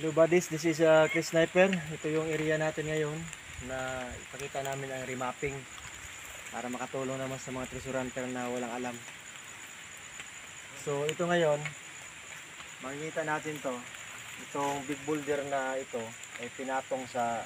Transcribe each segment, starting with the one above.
Hello buddies, this is Chris Sniper. Ito yung area natin ngayon na ipakita namin ang remapping para makatulong naman sa mga treasure hunter na walang alam. So ito ngayon, makikita natin to. Itong big boulder na ito ay pinatong sa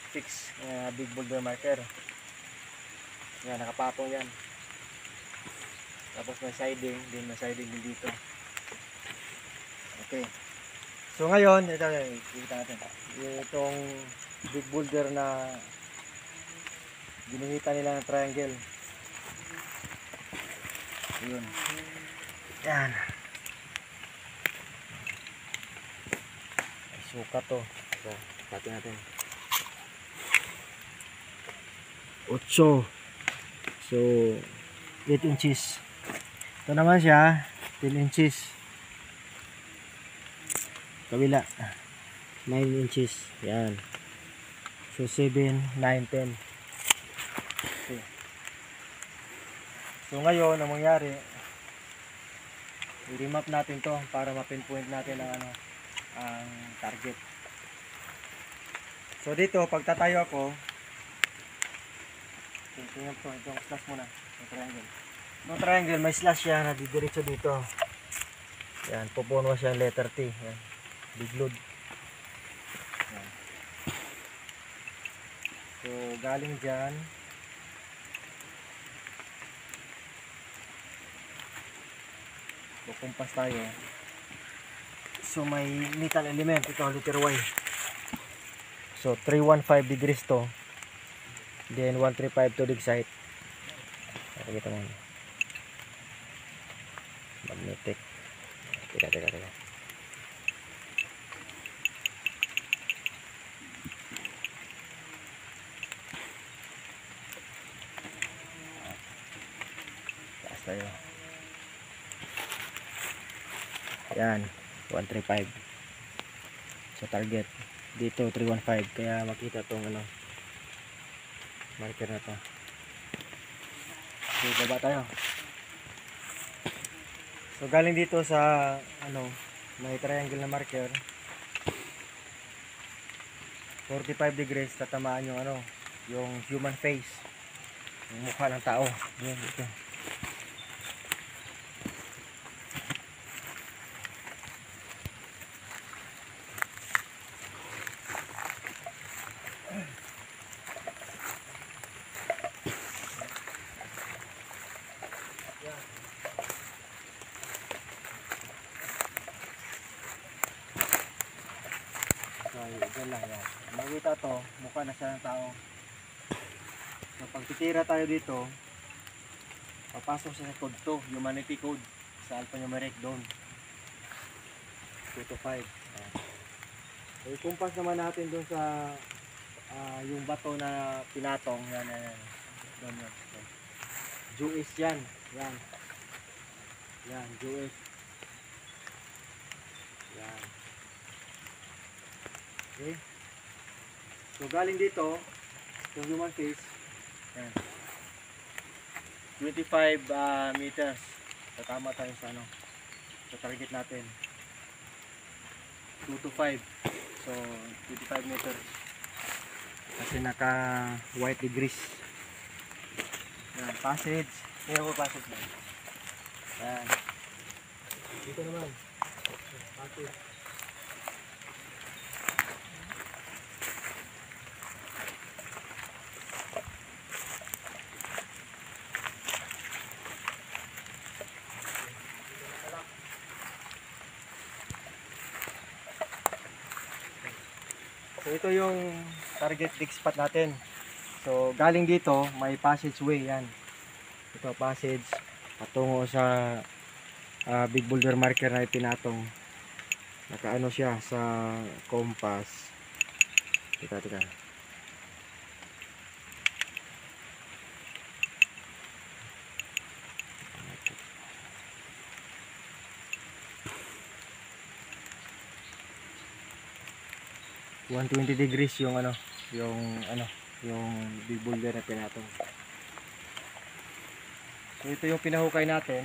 fix big boulder marker. Yan, nakapatong yan. Tapos may siding din dito. Okay. So ngayon, ito kita natin. Itong big boulder na ginamitan nila ng triangle. Ayun. Yan. Ay, sukat to. So, pati natin. 8. So, 8 inches. Ito naman siya, 10 inches. Kabila 9 inches. Yan. So 7, 9, 10. Okay. So ngayon ang mangyari, i-remap natin to para ma-pinpoint natin ang target. So dito pag tatayo ako, tingnan to, itong slash muna, yung triangle. Yung triangle may slash siya na didiretso dito. Yan, pupuno siya ng letter T. Yan. Big load. Yan. So galing dyan kukumpas tayo. So may metal element ito, letter Y. So 315 degrees to, then 135 to dig site. Pakita mo magnetic. Teka. Tayo. Yan, 135 sa target. Dito 315, kaya makita tong marker na to. So baba tayo. So galing dito sa may triangle na marker, 45 degrees tatamaan yung human face, yung mukha ng tao. Yan dito. Diyan lang yan. Makita to, mukha na siya ng tao. So pag titira tayo dito, papasok siya sa code 2, humanity code, sa alphanumeric doon 2 to 5. So ikumpas naman natin doon sa yung bato na pinatong. Yan. Jewish yan. Yan, Jewish. Yan. Okay. So galing dito yung human face, yan, 25 meters. So tama tayo sa sa target natin, 2 to 5. So 25 meters kasi naka white degrees. Yan, passage. Tingnan mo passage na yan. Dito naman passage. So ito yung target dig spot natin. So galing dito may passageway yan. Ito passage patungo sa big boulder marker na ipinatong. Nakaano siya sa compass. Teka. Yung 120 degrees yung yung big boulder na pinatong. So ito yung pinahukay natin.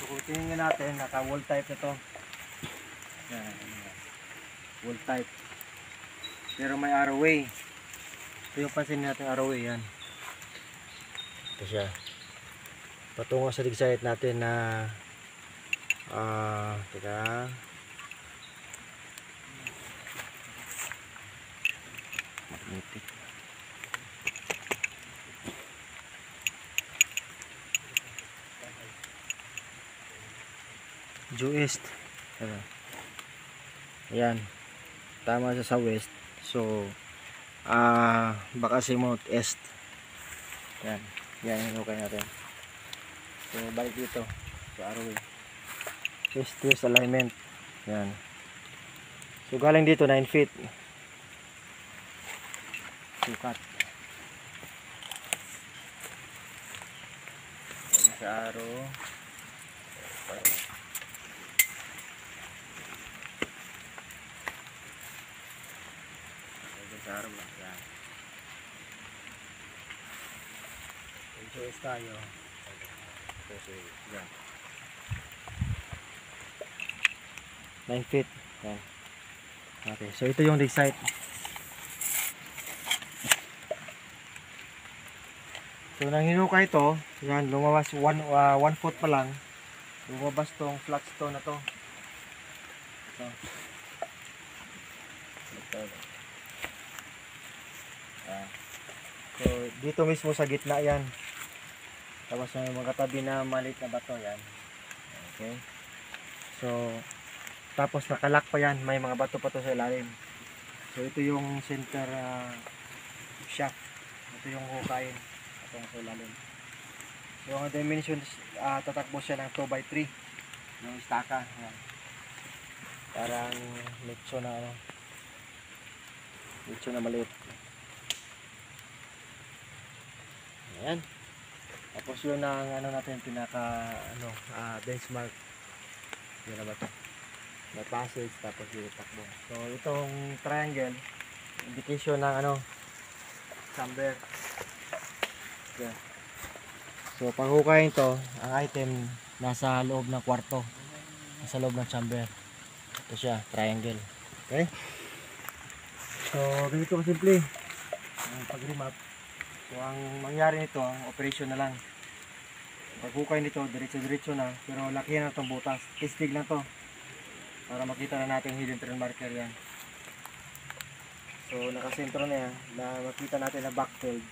So kung tingnan natin, naka wall type na to. Yan. wall type. Pero may arrowway. Ito yung pansin natin, arrowway yan. Ito siya. Patungo sa dig site natin na teka. Magnetic. Due east. Ayan. Tama siya sa west. So, baka simot east. Yan. Yan yung okay natin. So, balik dito. Sa arrow. East-west alignment. Yan. So, galing dito 9 feet. Sukat. Yan sa arrow. Sa arrow lang. Yan. Choice tayo. So, yan. 9 feet. Yan. Okay, so ito yung dig site. So nang hinukay ito, yan, lumabas 1 foot pa lang. Lumabas tong flat stone na to. Ito. Yan. So dito mismo sa gitna yan. Tapos may mga katabi na maliit na bato yan. Okay. So tapos nakalak pa yan, may mga bato pa to sa ilalim. So ito yung center shaft. Ito yung hukayin atong sa ilalim. So ang dimensions, tatakbo siya ng 2x3 yung istaka. Yan. Parang nicho na ano. Nicho na maliit. Ayan. Tapos yun ang ano natin pinaka benchmark. Yun na ba ito? May passage tapos yung takbo. So itong triangle indication ng chamber. Yeah. So pag hukayin to, ang item nasa loob ng kwarto. Nasa loob ng chamber. Ito siya, triangle. Okay? So ganito kasimple ang pag-remap. So ang mangyari nito, ang operation na lang. Pag hukay nito, diretso-diretso na, pero lakihan na itong butas. Tistig lang to para makita na natin hidden trend marker yan. So nakasentro na yan, na makita natin na backfold.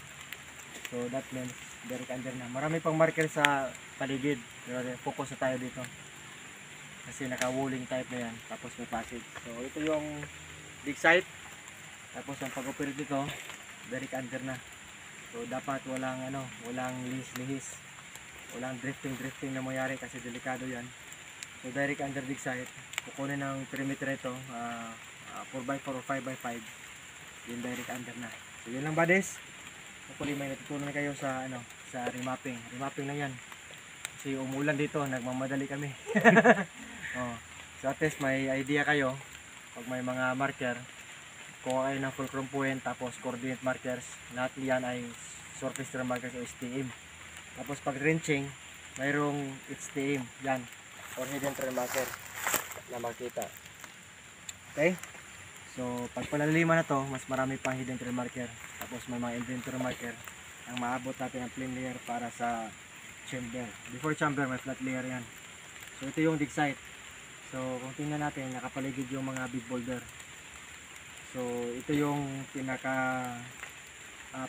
So that means direct under na. Marami pang marker sa paligid, pero focus na tayo dito kasi naka-walling type na yan, tapos may passage. So ito yung dig site, tapos ang pag-operate dito direct under na. So dapat walang lihis, walang drifting na mangyari kasi delikado yan. So direct under dig site, kukunin ng perimeter ito, 4x4 o 5x5, yung direct under na. So yun lang buddies. Hopefully may natutunan kayo sa sa remapping. Remapping lang yan. Kasi umulan dito, nagmamadali kami. So at least may idea kayo pag may mga marker. Kung ay ng fulcrum point, tapos coordinate markers, lahat yan ay surface terrain markers o STM. Tapos pag wrenching, mayroong HTM yan, or hidden terrain marker na makita. Okay? So pag palalima na to, mas marami pang hidden terrain marker. Tapos may mga inventory marker ang maabot natin ang plane layer para sa chamber. Before chamber, may flat layer yan. So ito yung dig site. So kung tingnan natin, nakapaligid yung mga big boulder. So ito yung pinaka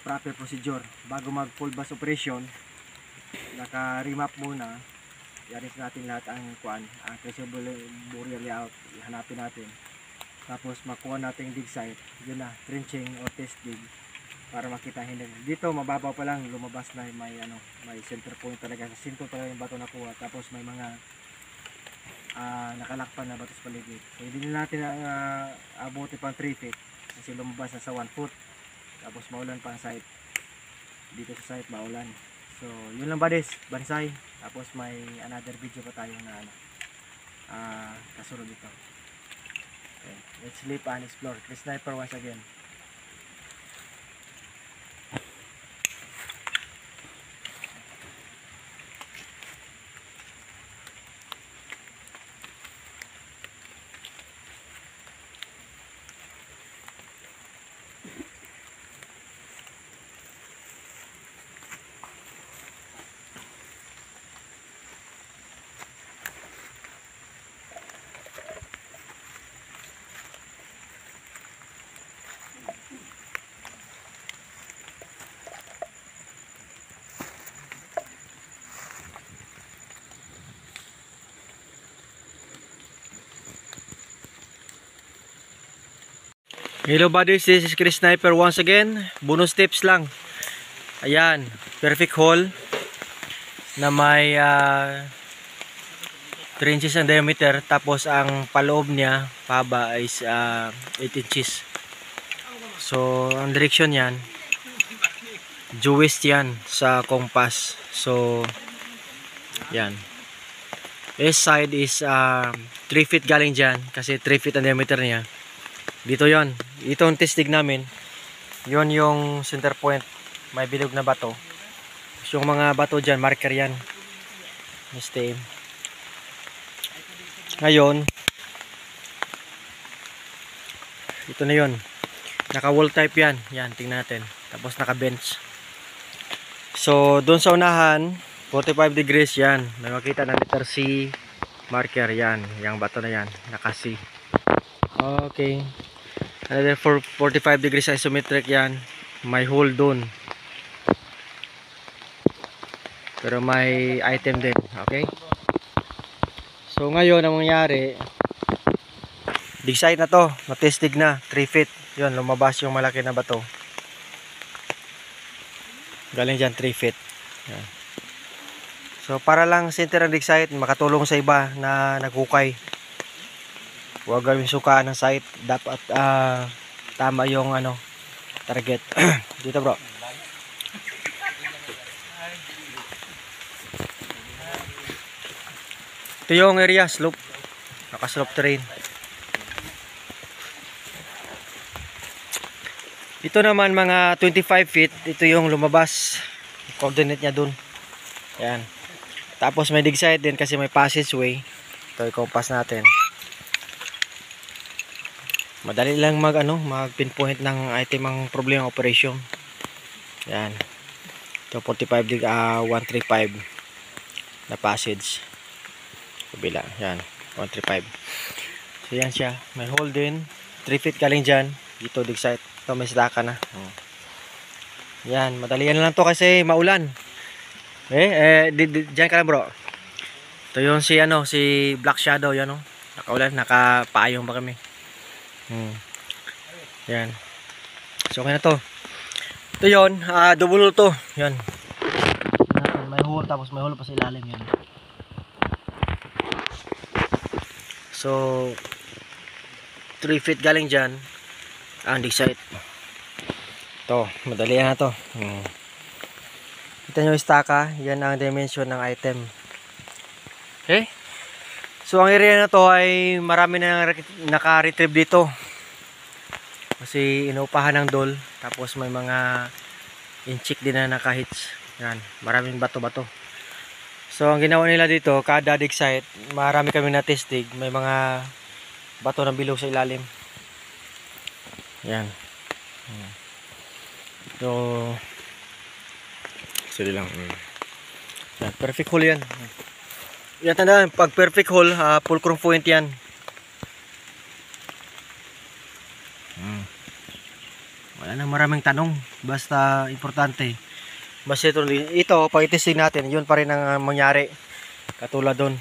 proper procedure bago mag full bus operation. Naka remap muna, yaris natin lahat ang traceable burial layout, hanapin natin, tapos makuha natin dig site, yun na, trenching o test dig para makita hindi dito mababaw pa lang, lumabas na may center point talaga, sa sinto talaga yung bato nakuha, tapos may mga nakalakpan na bato sa paligid. So hindi na natin abuti pang 3 feet kasi lumabas na sa 1 foot, tapos maulan pa ang site dito sa site, maulan. So yun lang buddies, bansay. Tapos may another video pa tayo na kasunod dito. Okay, let's sleep and explore. Chris Sniper once again. Hello buddies, this is Chris Sniper once again. Bonus tips lang. Ayan, perfect hole na may 3 inches ang diameter, tapos ang paloob niya pahaba is 8 inches. So ang direction yan due west yan sa compass. So yan, east side is 3 feet galing dyan kasi 3 feet ang diameter niya. Dito yon, ito ang testing namin. Yon yung center point, may bilog na bato. Yung mga bato dyan, marker yan. Same. Ngayon, ito na yon, naka wall type yan. Yan, tingnan natin. Tapos naka bench. So doon sa unahan 45 degrees yan, may makita na letter C marker yan, yung bato na yan, naka C. Okay, another 45 degrees isometric yan, may hole doon pero may item din. Okay, so ngayon ang mangyari, dig site na to, matestig na 3 feet yun, lumabas yung malaki na bato galing dyan 3 feet yan. So para lang center ang dig site, makatulong sa iba na naghukay, huwag gawin sukaan ng site, dapat tama yung target. Dito bro, ito yung area slope, naka slope terrain. Ito naman mga 25 feet, ito yung lumabas, coordinate nya dun. Yan. Tapos may dig site din kasi may passageway. Ito yung compass natin. Madali lang mag pinpoint ng item ang problema operation. Yan. Ito 45 135 na passage. Kabila. Yan. 135. So yan siya. May hole din. 3 feet galing dyan. Dito dig site. Ito may staka na. Yan. Madali yan lang to kasi maulan. Diyan ka lang bro. Ito yung si Black Shadow yan nakaulan, nakapayong pa kami. Yan. So okay na to. Ito yun, double hole to. Yan. May hole, tapos may hole pa sa ilalim yan. So 3 feet galing dyan ang dig site. Ito, madali na to. Kita nyo yung staka, yan ang dimension ng item. Okay? So ang area na to ay marami na naka-retrieve dito. Kasi inupahan ng dol, tapos may mga inchik din na naka-hits. Yan, maraming bato-bato. So ang ginawa nila dito, kada dig site, marami kami na testig, may mga bato ng bilog sa ilalim. Yan. So sili lang. Yan, perfect hole yan. Yan, tandaan, pag perfect hole, fulcrum point yan. Wala nang maraming tanong, basta importante. Basta ito pag itesting natin, yun pa rin ang mangyari. Katulad doon.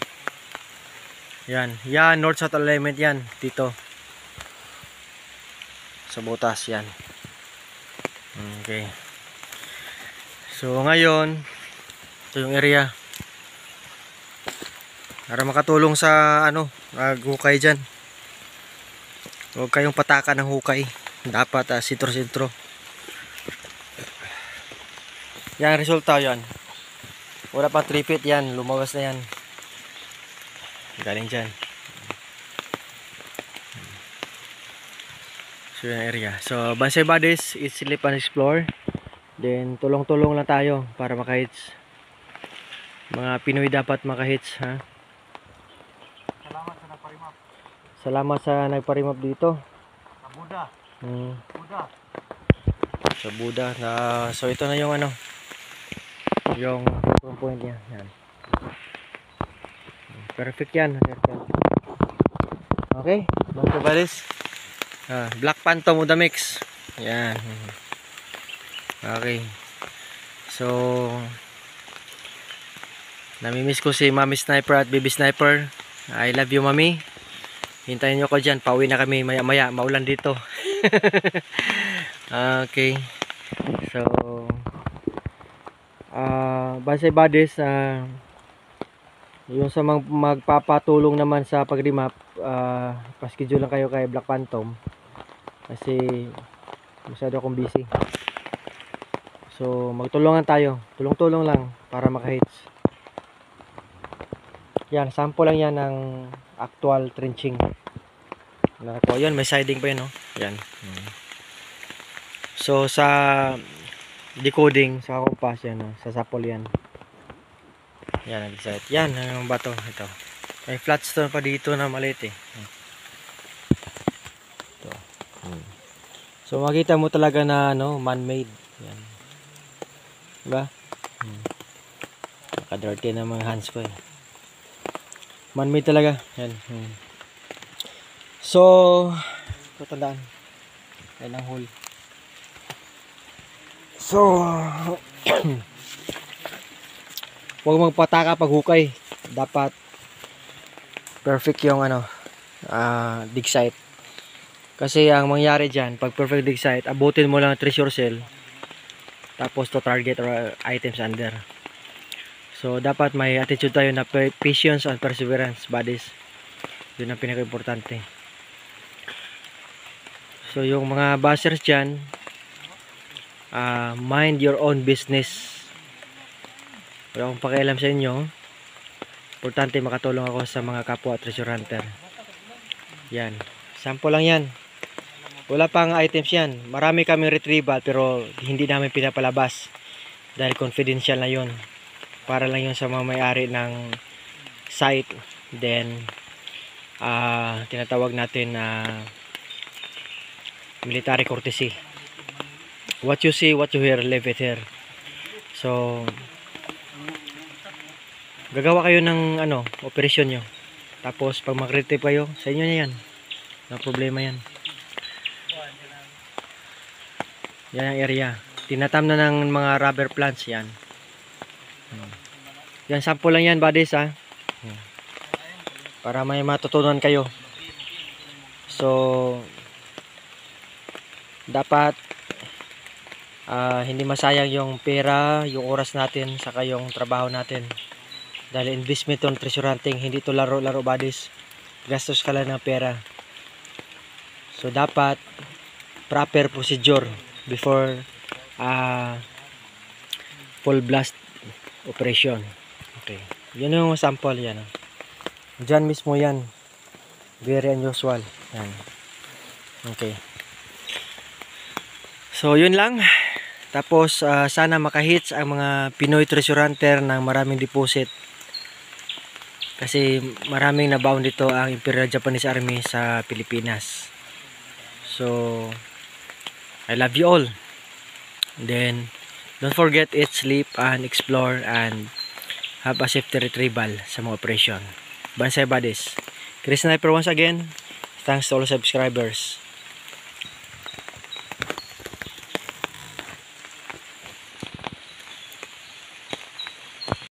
Yan, yan, north south alignment yan, dito. Sa butas yan. Okay. So ngayon, ito yung area. Para makatulong sa hukay dyan. Huwag kayong pataka ng hukay. Dapat sentro-sentro. Yan, resulta yan. Wala pa 3 feet yan. Lumawas na yan. Galing dyan. So yung area. So Bansay Buddies, it's sleep and explore. Then tulong-tulong lang tayo para makahits. Mga Pinoy dapat makahits, ha. Salamat sa nagparimap. Salamat sa nagparimap dito. Sa Buddha. Buddha. Sa Buddha na, so ito na yung yung point niya. Yan. Perfect yan. Okay, Bansay Buddies. Black Phantom of the mix. Yan. Okay. So namimiss ko si Mami Sniper at Baby Sniper. I love you, Mami. Hintayin nyo ko dyan. Pauwi na kami maya maya. Maulan dito. Okay. So, base buddies, yung sa magpapatulong naman sa pag-remap, pa-schedule lang kayo kay Black Phantom kasi masyado akong busy. So, magtulungan tayo. Tulong-tulong lang para maka-hits. Yan, sample lang yan ng actual trenching. Yan, may siding pa yun, no? Yan. So, sa decoding, sa kumpas yan, no? Sa sapol yan. Yan, nag-decide. Yan, yung bato. Ito. May flat stone pa dito na maliit eh. Ito. So, makita mo talaga na, no, man-made. Yan. Diba? Naka-dirty na mga hands ko eh. Man-made talaga. Yan. So, tandaan. Yan ang hole. So, huwag magpataka pag hukay. Dapat perfect yung dig site. Kasi ang mangyari dyan, pag perfect dig site, abutin mo lang ang treasure cell. Tapos to target or items under. So, dapat may attitude tayo na patience and perseverance, buddies. Yun ang pinaka-importante. So, yung mga bashers dyan, mind your own business. Wala akong pakialam sa inyo. Importante makatulong ako sa mga kapwa treasure hunter. Yan. Sample lang yan. Wala pang items yan. Marami kaming retrieval pero hindi namin pinapalabas. Dahil confidential na yun. Para lang yun sa mga may-ari ng site. Then, tinatawag natin na military courtesy. What you see, what you hear, leave it here. So, gagawa kayo ng operasyon nyo. Tapos, pag mag-retrieve kayo, sa inyo na yan. No problema yan. Yan ang area. Tinatam na ng mga rubber plants yan. Yan, sample lang yan, buddies, ha. Para may matutunan kayo. So, dapat hindi masayang yung pera, yung oras natin, saka yung trabaho natin. Dahil investment on treasure hunting, hindi to laro-laro, buddies. Gastos ka lang ng pera. So, dapat proper procedure before full blast operation. Okay. Yun yung sample yan. Diyan mismo yan. Very unusual. Yan. Okay. So, yun lang. Tapos, sana makahits ang mga Pinoy treasure hunter ng maraming deposit. Kasi maraming nabaon dito ang Imperial Japanese Army sa Pilipinas. So, I love you all. Then, don't forget, eat, sleep, and explore, and have a safety retrieval sa mga operation. Bansay buddies. Chris Sniper once again. Thanks to all subscribers.